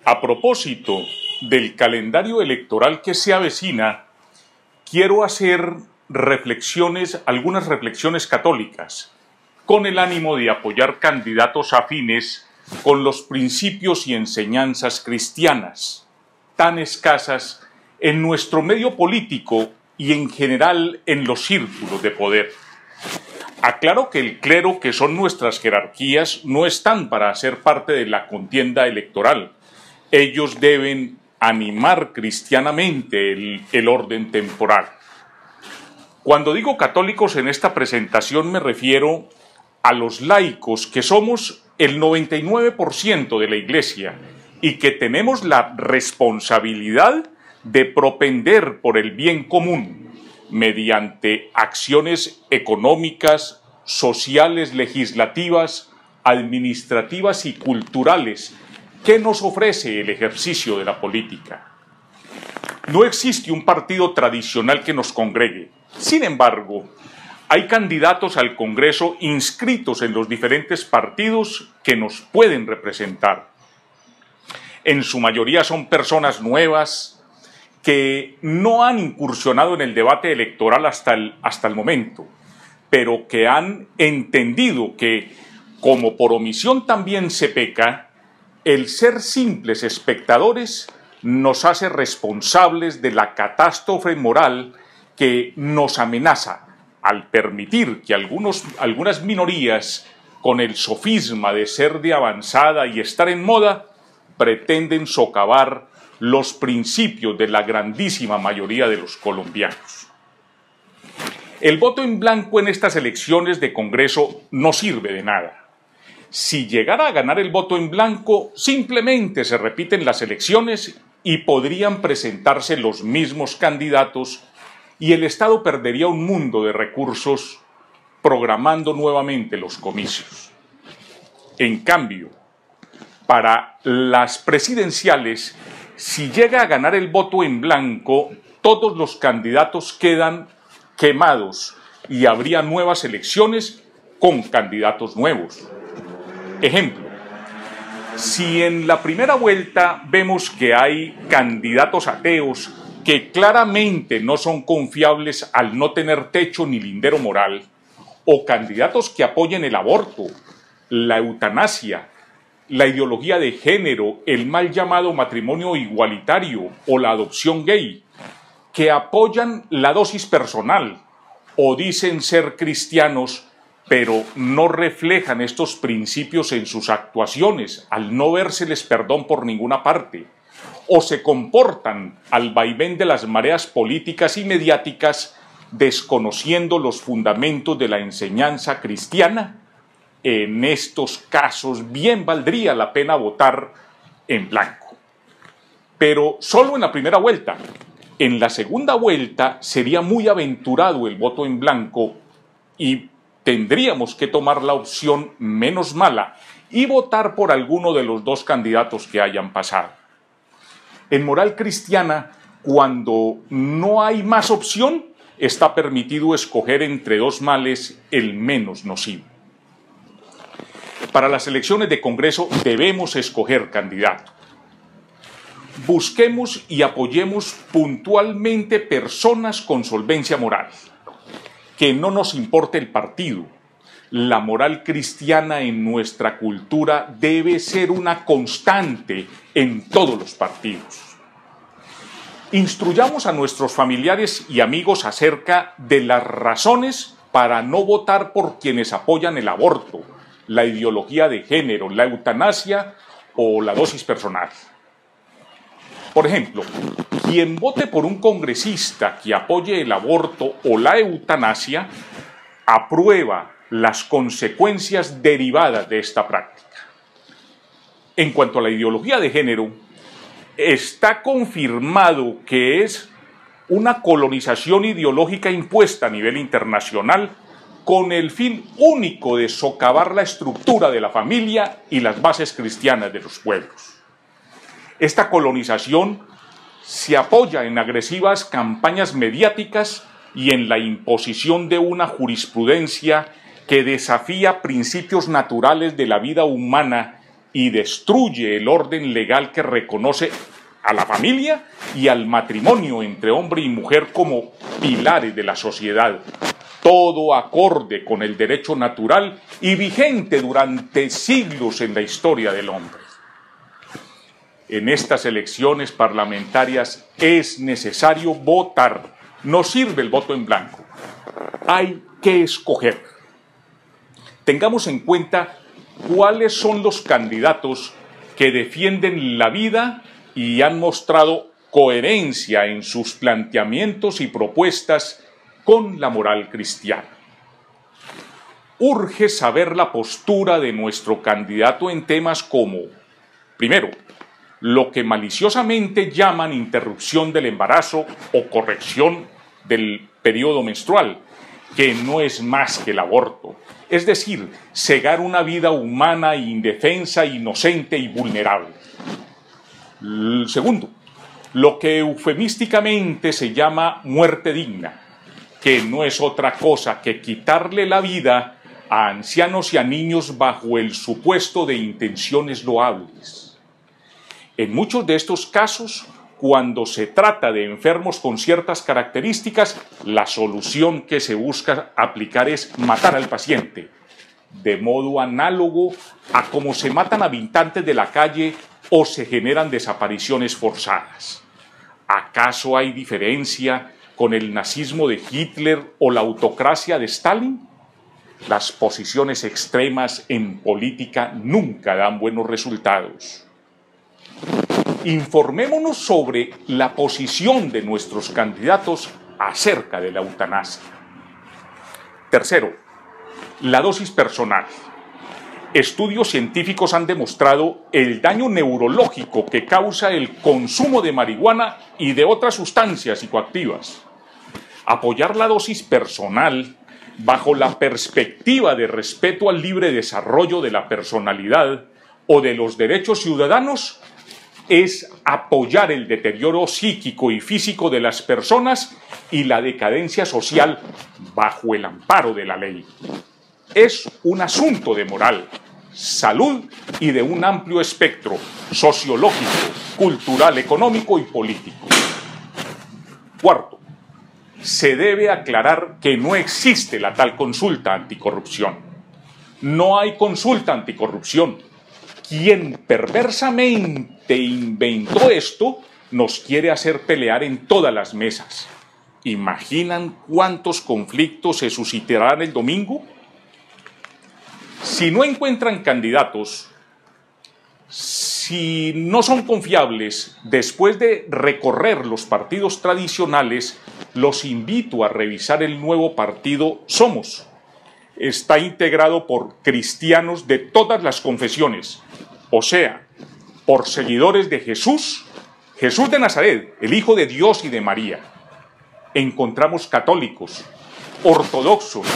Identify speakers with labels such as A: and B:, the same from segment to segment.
A: A propósito del calendario electoral que se avecina, quiero hacer algunas reflexiones católicas, con el ánimo de apoyar candidatos afines con los principios y enseñanzas cristianas, tan escasas en nuestro medio político y en general en los círculos de poder. Aclaro que el clero, que son nuestras jerarquías, no están para hacer parte de la contienda electoral. Ellos deben animar cristianamente el orden temporal. Cuando digo católicos en esta presentación me refiero a los laicos, que somos el 99% de la Iglesia y que tenemos la responsabilidad de propender por el bien común mediante acciones económicas, sociales, legislativas, administrativas y culturales que nos ofrece el ejercicio de la política. No existe un partido tradicional que nos congregue. Sin embargo, hay candidatos al Congreso inscritos en los diferentes partidos que nos pueden representar. En su mayoría son personas nuevas que no han incursionado en el debate electoral hasta el momento, pero que han entendido que, como por omisión también se peca, el ser simples espectadores nos hace responsables de la catástrofe moral que nos amenaza al permitir que algunas minorías, con el sofisma de ser de avanzada y estar en moda, pretenden socavar los principios de la grandísima mayoría de los colombianos. El voto en blanco en estas elecciones de Congreso no sirve de nada. Si llegara a ganar el voto en blanco, simplemente se repiten las elecciones y podrían presentarse los mismos candidatos y el Estado perdería un mundo de recursos programando nuevamente los comicios. En cambio, para las presidenciales, si llega a ganar el voto en blanco, todos los candidatos quedan quemados y habría nuevas elecciones con candidatos nuevos. Ejemplo, si en la primera vuelta vemos que hay candidatos ateos que claramente no son confiables al no tener techo ni lindero moral, o candidatos que apoyen el aborto, la eutanasia, la ideología de género, el mal llamado matrimonio igualitario o la adopción gay, que apoyan la dosis personal o dicen ser cristianos, pero no reflejan estos principios en sus actuaciones al no vérseles perdón por ninguna parte, o se comportan al vaivén de las mareas políticas y mediáticas desconociendo los fundamentos de la enseñanza cristiana. En estos casos bien valdría la pena votar en blanco. Pero solo en la primera vuelta. En la segunda vuelta sería muy aventurado el voto en blanco y tendríamos que tomar la opción menos mala y votar por alguno de los dos candidatos que hayan pasado. En moral cristiana, cuando no hay más opción, está permitido escoger entre dos males el menos nocivo. Para las elecciones de Congreso debemos escoger candidato. Busquemos y apoyemos puntualmente personas con solvencia moral. Que no nos importe el partido. La moral cristiana en nuestra cultura debe ser una constante en todos los partidos. Instruyamos a nuestros familiares y amigos acerca de las razones para no votar por quienes apoyan el aborto, la ideología de género, la eutanasia o la dosis personal. Por ejemplo, quien vote por un congresista que apoye el aborto o la eutanasia, aprueba las consecuencias derivadas de esta práctica. En cuanto a la ideología de género, está confirmado que es una colonización ideológica impuesta a nivel internacional con el fin único de socavar la estructura de la familia y las bases cristianas de los pueblos. Esta colonización se apoya en agresivas campañas mediáticas y en la imposición de una jurisprudencia que desafía principios naturales de la vida humana y destruye el orden legal que reconoce a la familia y al matrimonio entre hombre y mujer como pilares de la sociedad, todo acorde con el derecho natural y vigente durante siglos en la historia del hombre. En estas elecciones parlamentarias es necesario votar, no sirve el voto en blanco, hay que escoger. Tengamos en cuenta cuáles son los candidatos que defienden la vida y han mostrado coherencia en sus planteamientos y propuestas con la moral cristiana. Urge saber la postura de nuestro candidato en temas como, primero, lo que maliciosamente llaman interrupción del embarazo o corrección del periodo menstrual, que no es más que el aborto, es decir, cegar una vida humana, indefensa, inocente y vulnerable. Segundo, lo que eufemísticamente se llama muerte digna, que no es otra cosa que quitarle la vida a ancianos y a niños bajo el supuesto de intenciones loables. En muchos de estos casos, cuando se trata de enfermos con ciertas características, la solución que se busca aplicar es matar al paciente, de modo análogo a cómo se matan habitantes de la calle o se generan desapariciones forzadas. ¿Acaso hay diferencia con el nazismo de Hitler o la autocracia de Stalin? Las posiciones extremas en política nunca dan buenos resultados. Informémonos sobre la posición de nuestros candidatos acerca de la eutanasia. Tercero, la dosis personal. Estudios científicos han demostrado el daño neurológico que causa el consumo de marihuana y de otras sustancias psicoactivas. Apoyar la dosis personal bajo la perspectiva de respeto al libre desarrollo de la personalidad o de los derechos ciudadanos es apoyar el deterioro psíquico y físico de las personas y la decadencia social bajo el amparo de la ley. Es un asunto de moral, salud y de un amplio espectro sociológico, cultural, económico y político. Cuarto, se debe aclarar que no existe la tal consulta anticorrupción. No hay consulta anticorrupción. Quien perversamente inventó esto nos quiere hacer pelear en todas las mesas. ¿Imaginan cuántos conflictos se suscitarán el domingo? Si no encuentran candidatos, si no son confiables, después de recorrer los partidos tradicionales, los invito a revisar el nuevo partido Somos. Está integrado por cristianos de todas las confesiones, o sea, por seguidores de Jesús, Jesús de Nazaret, el Hijo de Dios y de María. Encontramos católicos, ortodoxos,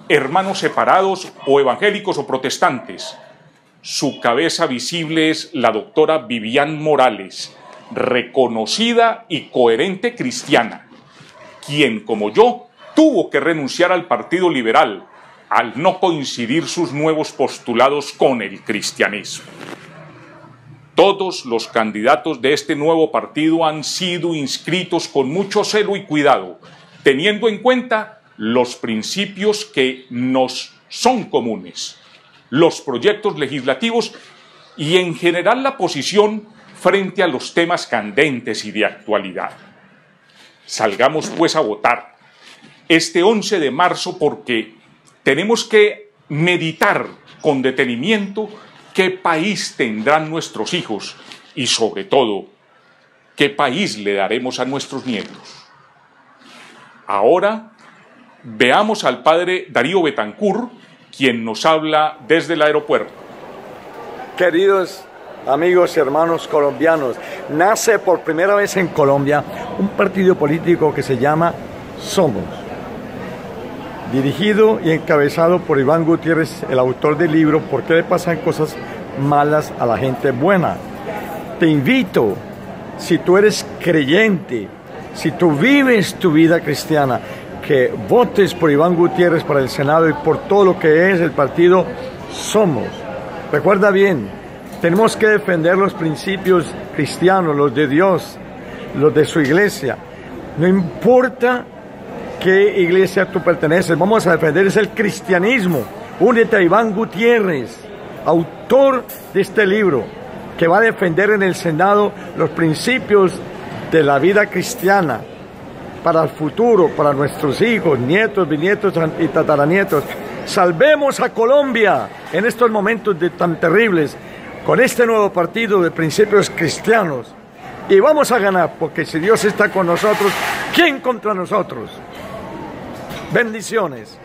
A: hermanos separados o evangélicos o protestantes. Su cabeza visible es la doctora Vivian Morales, reconocida y coherente cristiana, quien, como yo, tuvo que renunciar al Partido Liberal al no coincidir sus nuevos postulados con el cristianismo. Todos los candidatos de este nuevo partido han sido inscritos con mucho celo y cuidado, teniendo en cuenta los principios que nos son comunes, los proyectos legislativos y en general la posición frente a los temas candentes y de actualidad. Salgamos pues a votar este 11 de marzo porque tenemos que meditar con detenimiento qué país tendrán nuestros hijos y sobre todo qué país le daremos a nuestros nietos. Ahora veamos al padre Darío Betancourt, quien nos habla desde el aeropuerto.
B: Queridos amigos y hermanos colombianos, nace por primera vez en Colombia un partido político que se llama Somos, dirigido y encabezado por Iván Gutiérrez, el autor del libro ¿Por qué le pasan cosas malas a la gente buena? Te invito, si tú eres creyente, si tú vives tu vida cristiana, que votes por Iván Gutiérrez para el Senado y por todo lo que es el partido Somos. Recuerda bien, Tenemos que defender los principios cristianos, los de Dios, los de su iglesia. No importa qué iglesia tú perteneces, vamos a defender es el cristianismo. Únete a Iván Gutiérrez, autor de este libro, que va a defender en el Senado los principios de la vida cristiana para el futuro, para nuestros hijos, nietos, bisnietos y tataranietos. Salvemos a Colombia en estos momentos tan terribles con este nuevo partido de principios cristianos. Y vamos a ganar, porque si Dios está con nosotros, ¿quién contra nosotros? Bendiciones.